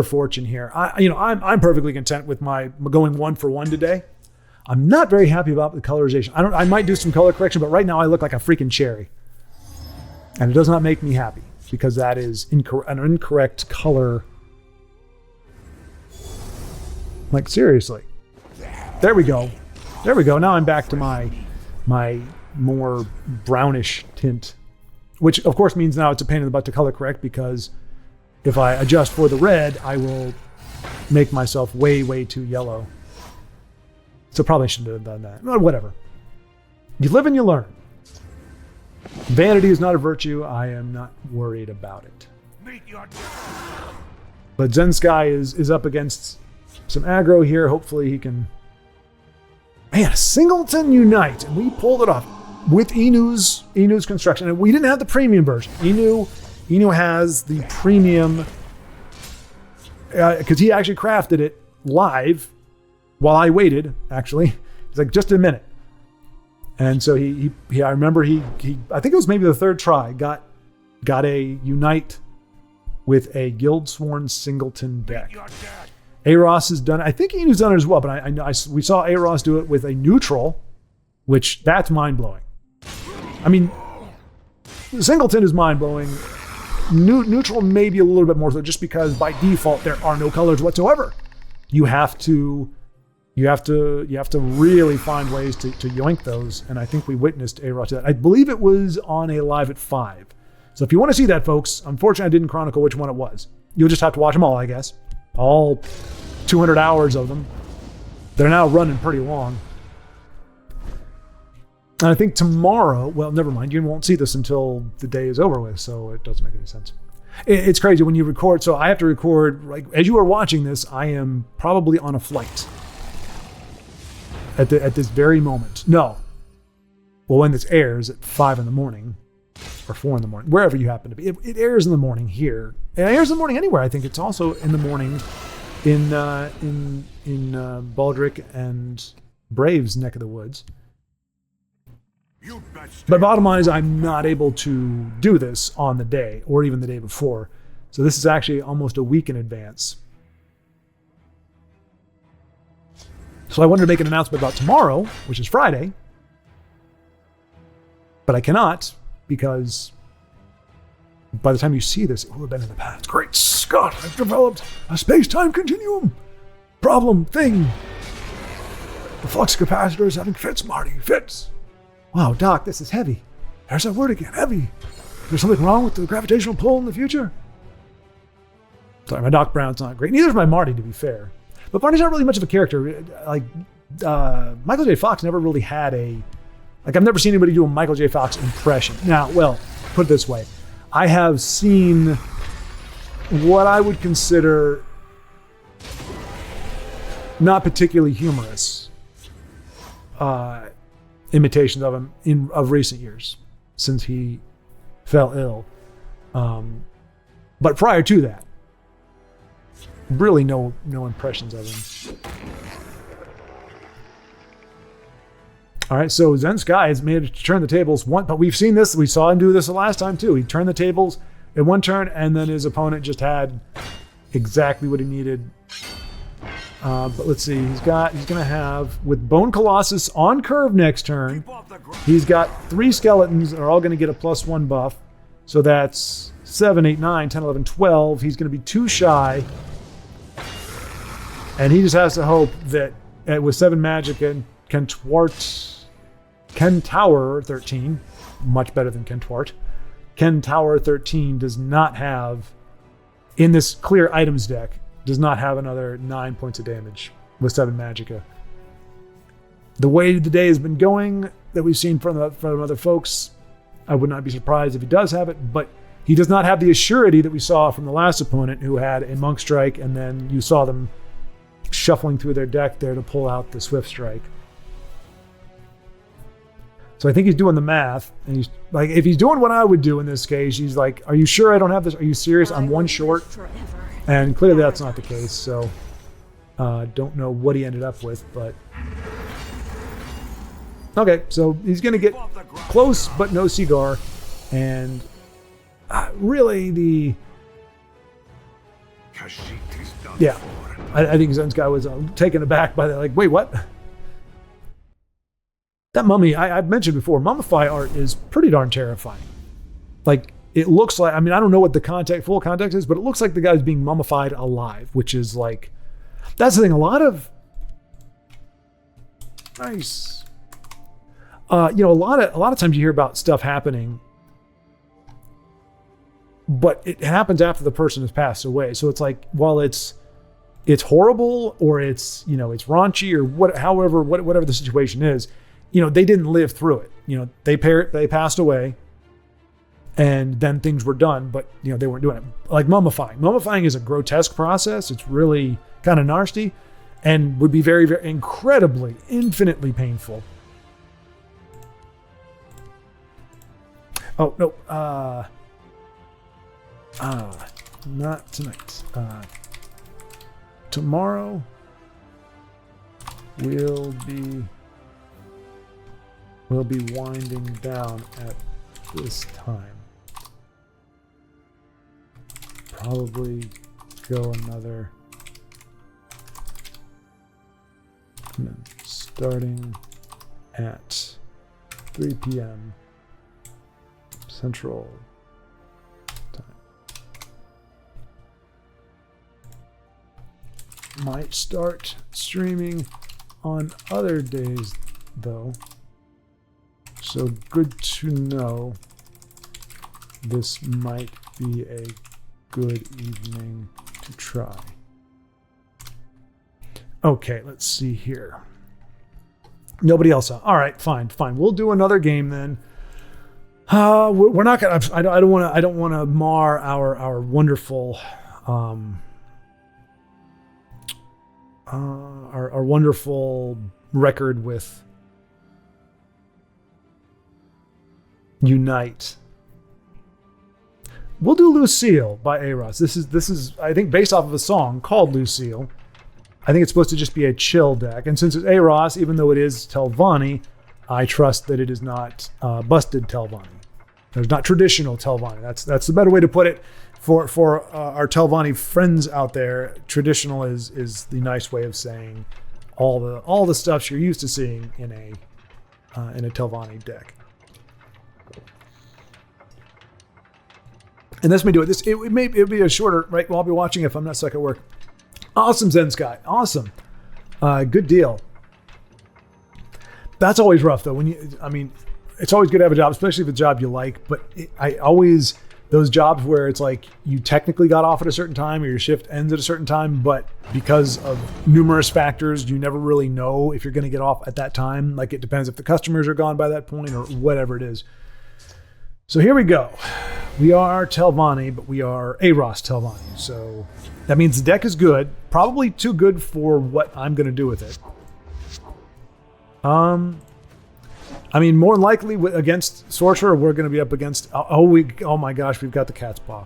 fortune here. I'm perfectly content with my going 1 for 1 today. I'm not very happy about the colorization. I might do some color correction, but right now I look like a freaking cherry. And it does not make me happy, because that is an incorrect color. Like, seriously. There we go. There we go. Now I'm back to my more brownish tint. which of course means now it's a pain in the butt to color correct, because if I adjust for the red, I will make myself way, way too yellow. So probably shouldn't have done that. Well, whatever. You live and you learn. Vanity is not a virtue. I am not worried about it. But Zen Sky is up against some aggro here. Hopefully he can... Man, Singleton Unite. And we pulled it off with Inu's construction. And we didn't have the premium version. Inu has the premium... Because he actually crafted it live while I waited, actually. He's like, just a minute. And so he I remember he I think it was maybe the third try, got a Unite with a Guildsworn Singleton deck. Aros has done it. I think Inu's done it as well, but we saw Aros do it with a neutral, which that's mind-blowing. I mean, Singleton is mind-blowing. Neutral maybe a little bit more so, just because by default there are no colors whatsoever. You have to really find ways to yoink those, and I think we witnessed Aros do that. I believe it was on a live at 5. So if you want to see that, folks, unfortunately I didn't chronicle which one it was. You'll just have to watch them all, I guess. All 200 hours of them. They're now running pretty long. And I think tomorrow, well, never mind, you won't see this until the day is over with, so it doesn't make any sense. It's crazy when you record, so I have to record, like, as you are watching this, I am probably on a flight at this very moment. No. Well, when this airs at 5 in the morning, or 4 in the morning, wherever you happen to be. It airs in the morning here. It airs in the morning anywhere. I think it's also in the morning in Baldric and Brave's neck of the woods. But bottom line is I'm not able to do this on the day or even the day before. So this is actually almost a week in advance. So I wanted to make an announcement about tomorrow, which is Friday. But I cannot, because by the time you see this, it will have been in the past. Great Scott, I've developed a space-time continuum thing. The flux capacitor is having fits, Marty, fits. Wow, Doc, this is heavy. There's that word again, heavy. There's something wrong with the gravitational pull in the future? Sorry, my Doc Brown's not great. Neither is my Marty, to be fair. But Marty's not really much of a character. Like, Michael J. Fox never really had I've never seen anybody do a Michael J. Fox impression. Now, well, put it this way. I have seen what I would consider not particularly humorous imitations of him of recent years, since he fell ill. But prior to that, really no impressions of him. All right, so Zen Sky has made it to turn the tables but we've seen this. We saw him do this the last time too. He turned the tables in one turn, and then his opponent just had exactly what he needed. But let's see, he's gonna have, with Bone Colossus on curve next turn, he's got 3 skeletons that are all gonna get a +1 buff. So that's 7, 8, 9, 10, 11, 12. He's gonna be 2 shy. And he just has to hope that with 7 magic and Kentaur 13, much better than Kentwart. Kentaur 13 does not have, in this clear items deck, does not have another 9 points of damage with 7 magicka. The way the day has been going that we've seen from other folks, I would not be surprised if he does have it, but he does not have the assurity that we saw from the last opponent, who had a Monk Strike, and then you saw them shuffling through their deck there to pull out the Swift Strike. So I think he's doing the math, and he's like, if he's doing what I would do in this case, he's like, are you sure I don't have this? Are you serious? I'm 1 short. And clearly that's not the case, so don't know what he ended up with, but... Okay, so he's going to get close, but no cigar, and really the... Yeah, I think Zen's guy was taken aback by that, like, wait, what? That mummy, I've mentioned before, mummify art is pretty darn terrifying. Like, it looks like, I mean, I don't know what the full context is, but it looks like the guy's being mummified alive, which is like, that's the thing, a lot of, nice. A lot of times you hear about stuff happening but it happens after the person has passed away. So it's like, while it's horrible, or it's, you know, it's raunchy, or whatever the situation is, you know, they didn't live through it. You know, they passed away, and then things were done, but, you know, they weren't doing it. Like mummifying. Mummifying is a grotesque process. It's really kind of nasty, and would be very, very incredibly, infinitely painful. Oh, no. Not tonight. Tomorrow we'll be winding down at this time. Probably go another, starting at 3 p.m. Central Time. Might start streaming on other days, though. So good to know. This might be a good evening to try. Okay, let's see here. Nobody else. All right, fine. We'll do another game then. We're not gonna. I don't want to mar our wonderful, our wonderful record with Unite. We'll do Lucille by Eros. This is I think based off of a song called Lucille. I think it's supposed to just be a chill deck, and since it's Eros, even though it is Telvanni, I trust that it is not busted Telvanni. There's not traditional Telvanni. That's the better way to put it. For our Telvanni friends out there, traditional is the nice way of saying all the stuff you're used to seeing in a Telvanni deck. And this may do it. It'll be a shorter, right? Well, I'll be watching if I'm not stuck at work. Awesome, Zen Sky. Awesome. Good deal. That's always rough, though. It's always good to have a job, especially if it's a job you like. But those jobs where it's like you technically got off at a certain time or your shift ends at a certain time, but because of numerous factors, you never really know if you're going to get off at that time. Like, it depends if the customers are gone by that point or whatever it is. So here we go. We are Telvanni, but we are Eros Telvanni. So that means the deck is good. Probably too good for what I'm going to do with it. More than likely against Sorcerer, we're going to be up against... Oh my gosh, we've got the Cat's Paw.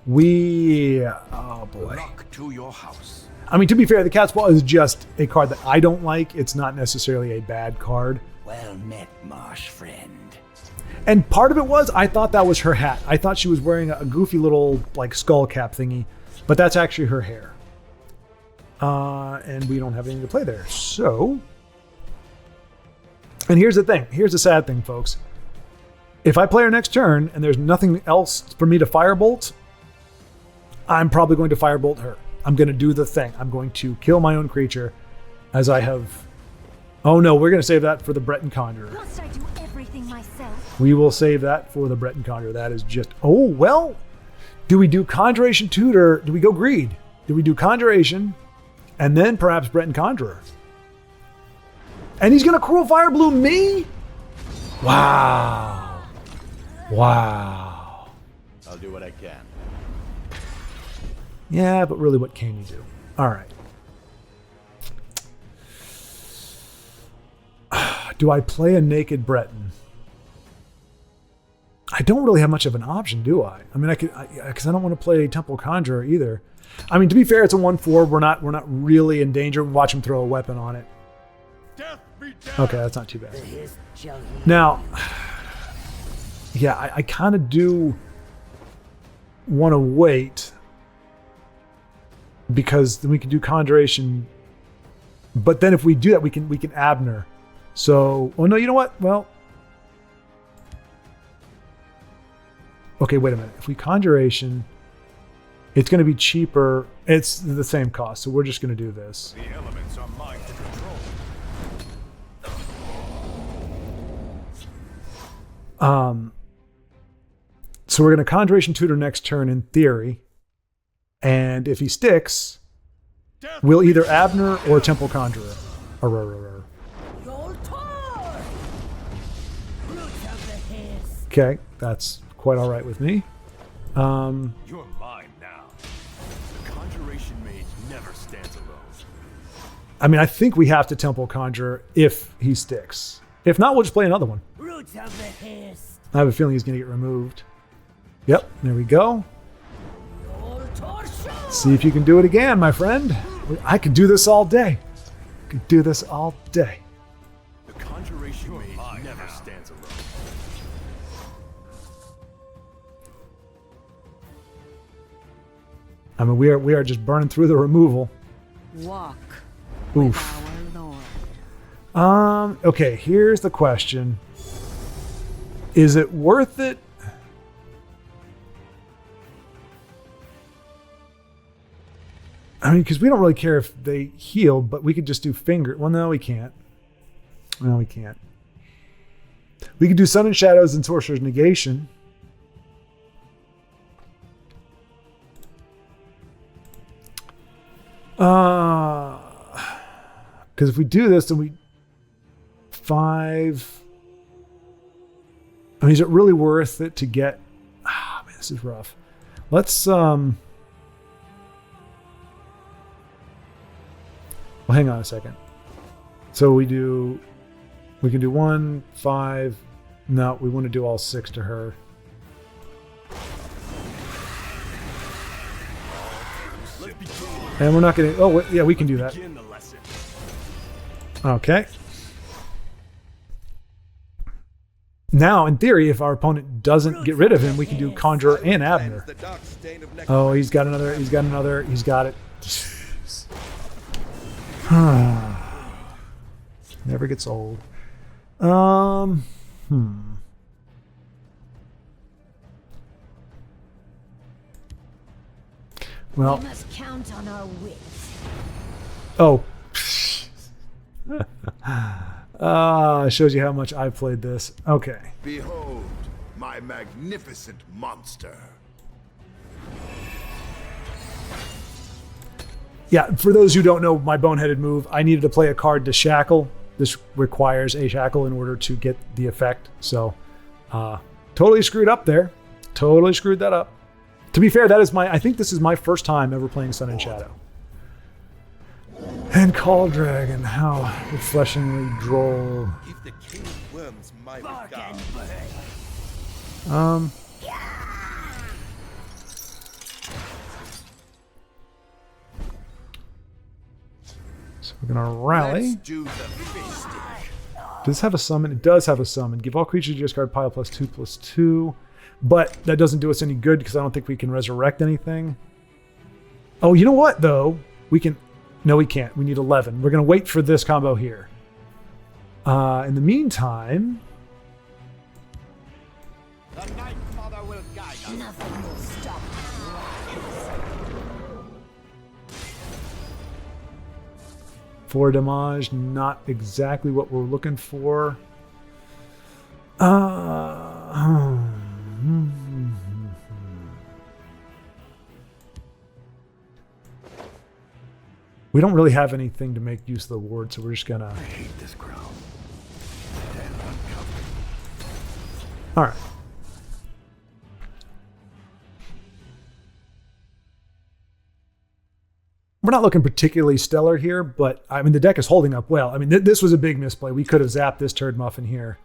Oh boy. Luck to your house. To be fair, the Cat's Paw is just a card that I don't like. It's not necessarily a bad card. Well met, marsh friend. And part of it was, I thought that was her hat. I thought she was wearing a goofy little like skull cap thingy, but that's actually her hair. And we don't have anything to play there. So, and here's the thing. Here's the sad thing, folks. If I play her next turn and there's nothing else for me to firebolt, I'm probably going to firebolt her. I'm going to do the thing. I'm going to kill my own creature, as I have. Oh no, we're going to save that for the Breton Conjurer. Must I do everything myself? We will save that for the Breton Conjurer. That is just... Oh, well, do we do Conjuration Tutor? Do we go Greed? Do we do Conjuration and then perhaps Breton Conjurer? And he's going to Cruel Fire Bloom me? Wow. Wow. I'll do what I can. Yeah, but really, what can you do? All right. Do I play a Naked Breton? I don't really have much of an option, do I? Because I don't want to play Temple Conjurer either. To be fair, it's a 1/4. We're not really in danger. Watch him throw a weapon on it. Okay, that's not too bad. Now, yeah, I kind of do want to wait, because then we can do Conjuration. But then if we do that, we can Abner. So, oh no, you know what? Well, okay, wait a minute. If we Conjuration, it's going to be cheaper. It's the same cost, so we're just going to do this. The elements are mine to control. So we're going to Conjuration Tutor next turn in theory. And if he sticks, we'll either Abner or Temple Conjurer. Okay, that's quite all right with me. You're mine now. The conjuration mage never stands alone. I mean, I think we have to Temple Conjurer if he sticks. If not, we'll just play another one. Roots of the haste. I have a feeling he's going to get removed. Yep, there we go. See if you can do it again, my friend. I could do this all day. I could do this all day. The conjuration mage never stands alone. I mean, we are just burning through the removal. Walk Oof. with our Lord. Okay, here's the question. Is it worth it? I mean, because we don't really care if they heal, but we could just do finger. Well, no, we can't. No, we can't. We could do Sun and Shadows and Sorcerer's Negation. Because if we do this, then we 5. I mean, is it really worth it to get? Ah, man, this is rough. Let's Well, hang on a second. So we can do 1, 5. No, we want to do all 6 to her. And we're not going to. Oh, yeah, we can do that. Okay. Now, in theory, if our opponent doesn't get rid of him, we can do Conjurer and Abner. Oh, he's got another. He's got it. Never gets old. Well, We must count on our wits. Oh. Shows you how much I've played this. Okay. Behold, my magnificent monster. Yeah, for those who don't know my boneheaded move, I needed to play a card to shackle. This requires a shackle in order to get the effect. So, totally screwed up there. Totally screwed that up. To be fair, I think this is my first time ever playing Sun and Shadow. And Call Dragon, how refreshingly droll. Give the king of worms my regard. So we're gonna rally. Let's do the fisting. Does this have a summon? It does have a summon. Give all creatures to discard pile +2/+2. But that doesn't do us any good because I don't think we can resurrect anything. Oh, you know what, though? We can... No, we can't. We need 11. We're going to wait for this combo here. In the meantime... The Night Mother will guide us. Nothing will stop us. 4 damage, not exactly what we're looking for. We don't really have anything to make use of the ward, so we're just gonna... I hate this ground. All right. We're not looking particularly stellar here, but I mean, the deck is holding up well. I mean, this was a big misplay. We could have zapped this turd muffin here.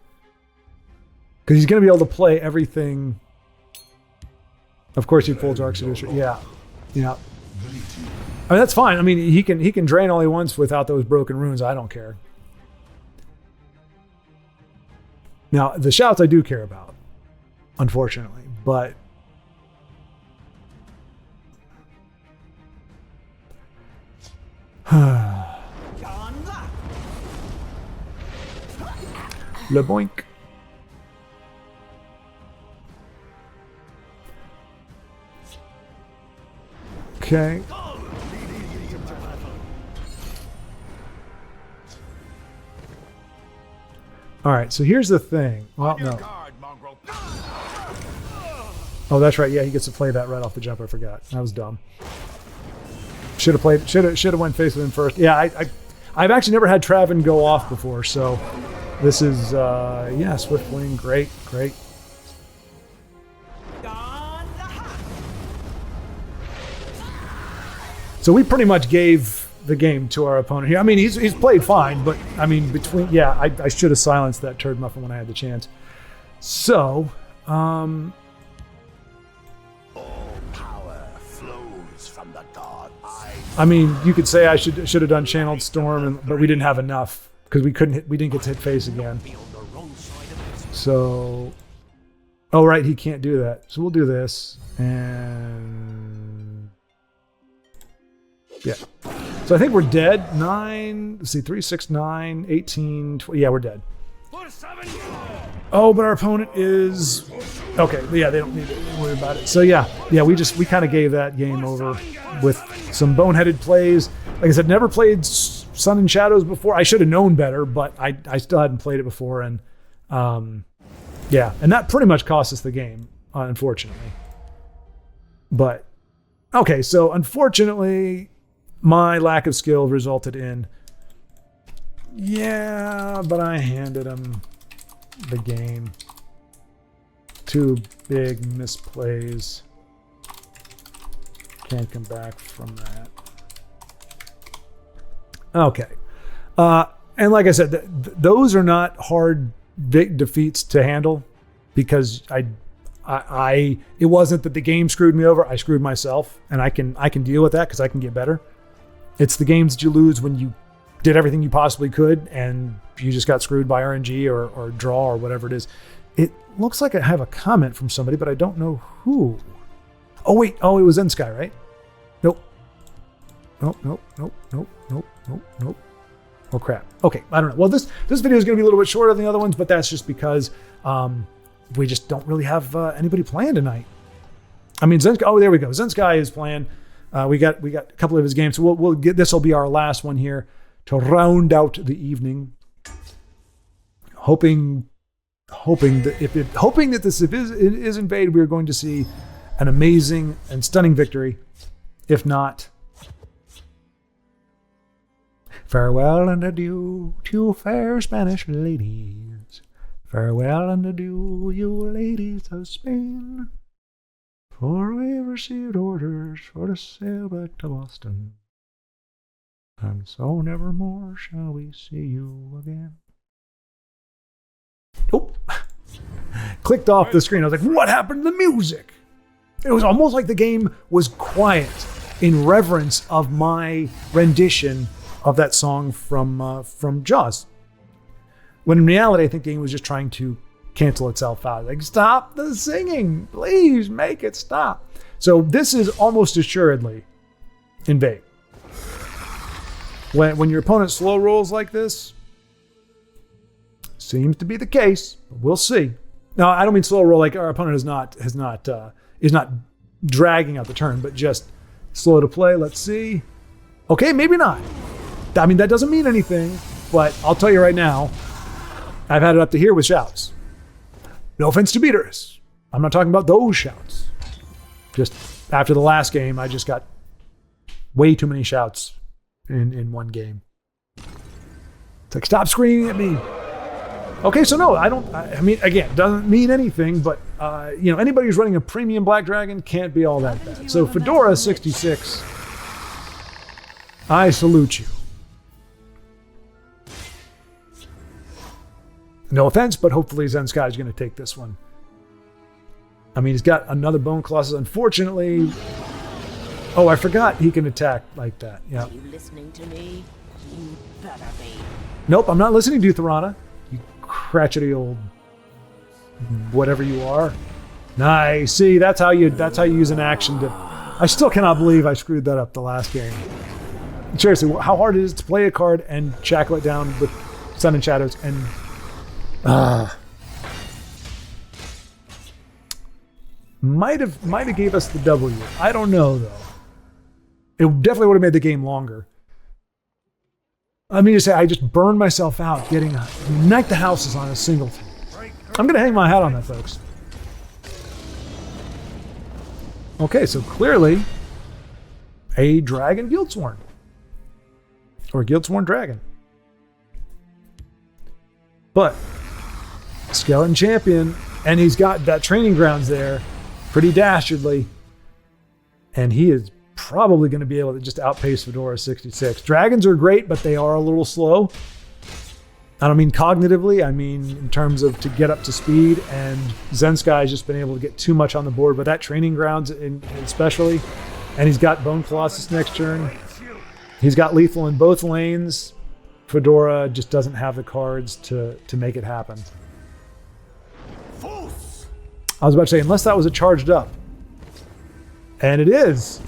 Because he's going to be able to play everything. Of course, he pulls Dark Seducer. Yeah. Yeah. I mean, that's fine. I mean, he can drain all he wants without those broken runes. I don't care. Now, the shouts I do care about, unfortunately, but... Le boink. Okay. All right, so here's the thing. Well, no. Oh, that's right. Yeah, he gets to play that right off the jump. I forgot. That was dumb. Should have played. Should have went face with him first. Yeah, I've actually never had Travin go off before, so this is yeah, Swift Wing. Great. So we pretty much gave the game to our opponent here. I mean, he's played fine, but I mean, I should have silenced that turd muffin when I had the chance. So, All power flows from the god. I mean, you could say I should have done Channeled Storm, but we didn't have enough because we didn't get to hit face again. So, oh right, he can't do that. So we'll do this, and yeah. So I think we're dead. 9. Let's see, 3, 6, 9, 18, 20. Yeah, we're dead. Oh, but our opponent is okay. Yeah, they don't need to worry about it. So yeah, we kind of gave that game over with some boneheaded plays. Like I said, never played Sun and Shadows before. I should have known better, but I still hadn't played it before, and yeah, and that pretty much cost us the game, unfortunately. But okay, so unfortunately, my lack of skill resulted in, yeah, but I handed him the game. 2 big misplays. Can't come back from that. Okay. And like I said, those are not hard defeats to handle because it wasn't that the game screwed me over. I screwed myself, and I can deal with that because I can get better. It's the games that you lose when you did everything you possibly could and you just got screwed by RNG or draw or whatever it is. It looks like I have a comment from somebody, but I don't know who. Oh wait, it was N-Sky, right? Nope. Nope. Oh crap. Okay, I don't know. Well, this video is going to be a little bit shorter than the other ones, but that's just because we just don't really have anybody playing tonight. I mean, Zen. Oh, there we go. Zen-Sky is playing. We got a couple of his games, so we'll get. This will be our last one here to round out the evening. Hoping that this is invade, we're going to see an amazing and stunning victory. If not, farewell and adieu to fair Spanish ladies. Farewell and adieu, you ladies of Spain. For we've received orders for to sail back to Boston. And so nevermore shall we see you again. Oh, clicked off the screen. I was like, what happened to the music? It was almost like the game was quiet in reverence of my rendition of that song from Jaws. When in reality, I think the game was just trying to cancel itself out. Like, stop the singing. Please make it stop. So this is almost assuredly invade. When your opponent slow rolls like this, seems to be the case. But we'll see. Now, I don't mean slow roll like our opponent is not dragging out the turn, but just slow to play. Let's see. Okay, maybe not. I mean, that doesn't mean anything, but I'll tell you right now, I've had it up to here with shouts. No offense to Beaters. I'm not talking about those shouts. Just after the last game, I just got way too many shouts in one game. It's like, stop screaming at me. Okay, so no, I mean, again, doesn't mean anything, but, anybody who's running a premium Black Dragon can't be all that bad. So Fedora 66, I salute you. No offense, but hopefully Zen-Sky is going to take this one. I mean, he's got another Bone Colossus. Unfortunately, oh, I forgot he can attack like that. Yeah. Are you listening to me? You better be. Nope, I'm not listening to you, Thorana. You cratchety old whatever you are. Nice. See, that's how you use an action to. I still cannot believe I screwed that up the last game. Seriously, how hard it is to play a card and shackle it down with Sun and Shadows and. Might have gave us the W. I don't know though. It definitely would have made the game longer. Let me just say, I just burned myself out getting Unite the Houses on a singleton. I'm gonna hang my hat on that, folks. Okay, so clearly a dragon guildsworn. Or a guildsworn dragon. But skeleton champion, and he's got that training grounds there pretty dastardly. And he is probably going to be able to just outpace Fedora 66. Dragons are great, but they are a little slow. I don't mean cognitively, I mean in terms of to get up to speed, and Zensky's just been able to get too much on the board, but that training grounds especially, and he's got Bone Colossus next turn. He's got lethal in both lanes. Fedora just doesn't have the cards to make it happen. I was about to say, unless that was a charged up. And it is.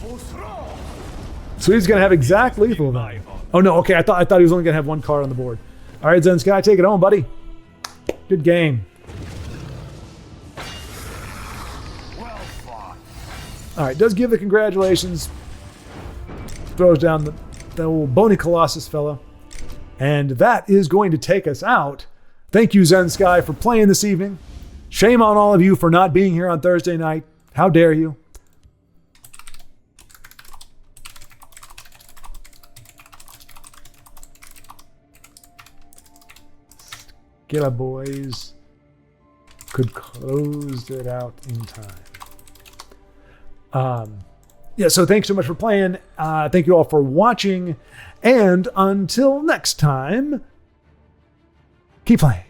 So he's going to have exact lethal now. Oh no, okay, I thought he was only going to have one card on the board. All right, Zensky, take it home, buddy. Good game. All right, does give the congratulations. Throws down the old bony Colossus fella. And that is going to take us out. Thank you, Zensky, for playing this evening. Shame on all of you for not being here on Thursday night. How dare you? Skilla boys could close it out in time. Yeah, so thanks so much for playing. Thank you all for watching. And until next time, keep playing.